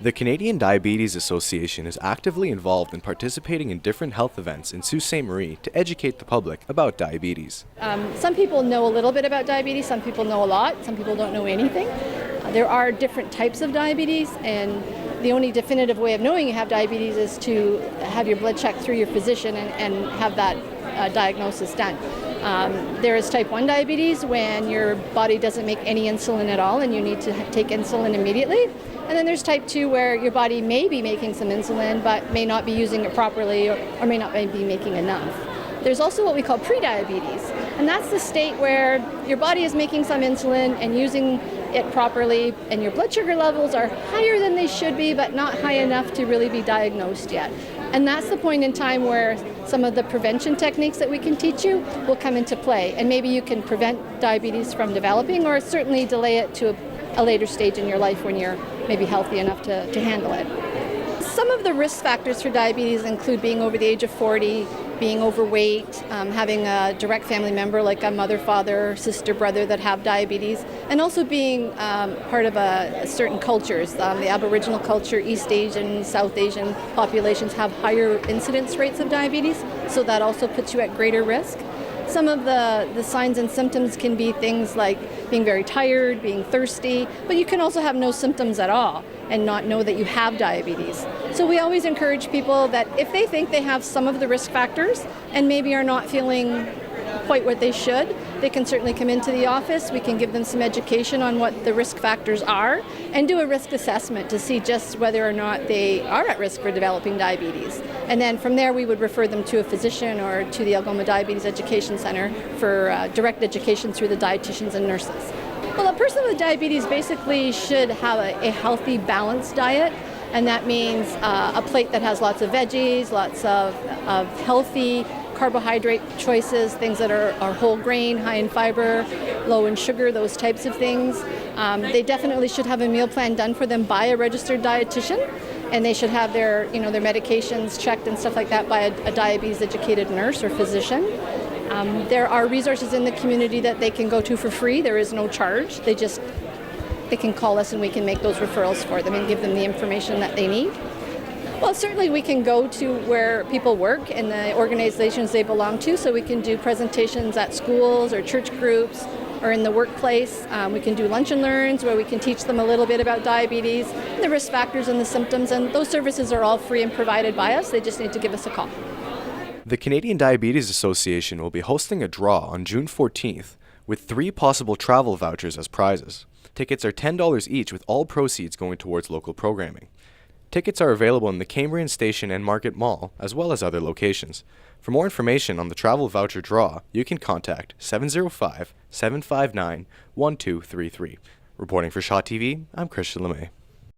The Canadian Diabetes Association is actively involved in participating in different health events in Sault Ste. Marie to educate the public about diabetes. Some people know a little bit about diabetes, some people know a lot, some people don't know anything. There are different types of diabetes, and the only definitive way of knowing you have diabetes is to have your blood checked through your physician and have that diagnosis done. There is type 1 diabetes when your body doesn't make any insulin at all and you need to take insulin immediately. And then there's type 2 where your body may be making some insulin but may not be using it properly or may not be making enough. There's also what we call prediabetes, and that's the state where your body is making some insulin and using it properly, and your blood sugar levels are higher than they should be but not high enough to really be diagnosed yet. And that's the point in time where some of the prevention techniques that we can teach you will come into play, and maybe you can prevent diabetes from developing or certainly delay it to a later stage in your life when you're maybe healthy enough to handle it. Some of the risk factors for diabetes include being over the age of 40, being overweight, having a direct family member like a mother, father, sister, brother that have diabetes, and also being part of certain cultures. The Aboriginal culture, East Asian, South Asian populations have higher incidence rates of diabetes, so that also puts you at greater risk. Some of the signs and symptoms can be things like being very tired, being thirsty, but you can also have no symptoms at all and not know that you have diabetes. So we always encourage people that if they think they have some of the risk factors and maybe are not feeling quite what they should, they can certainly come into the office. We can give them some education on what the risk factors are and do a risk assessment to see just whether or not they are at risk for developing diabetes. And then from there we would refer them to a physician or to the Algoma Diabetes Education Center for direct education through the dietitians and nurses. Well, a person with diabetes basically should have a healthy, balanced diet, and that means a plate that has lots of veggies, lots of healthy carbohydrate choices, things that are whole grain, high in fiber, low in sugar, those types of things. They definitely should have a meal plan done for them by a registered dietitian, and they should have their medications checked and stuff like that by a diabetes educated nurse or physician. There are resources in the community that they can go to for free. There is no charge. They can call us and we can make those referrals for them and give them the information that they need. Well, certainly we can go to where people work and the organizations they belong to, so we can do presentations at schools or church groups or in the workplace. We can do lunch and learns where we can teach them a little bit about diabetes, the risk factors and the symptoms, and those services are all free and provided by us. They just need to give us a call. The Canadian Diabetes Association will be hosting a draw on June 14th with 3 possible travel vouchers as prizes. Tickets are $10 each, with all proceeds going towards local programming. Tickets are available in the Cambrian Station and Market Mall, as well as other locations. For more information on the travel voucher draw, you can contact 705-759-1233. Reporting for Shaw TV, I'm Christian LeMay.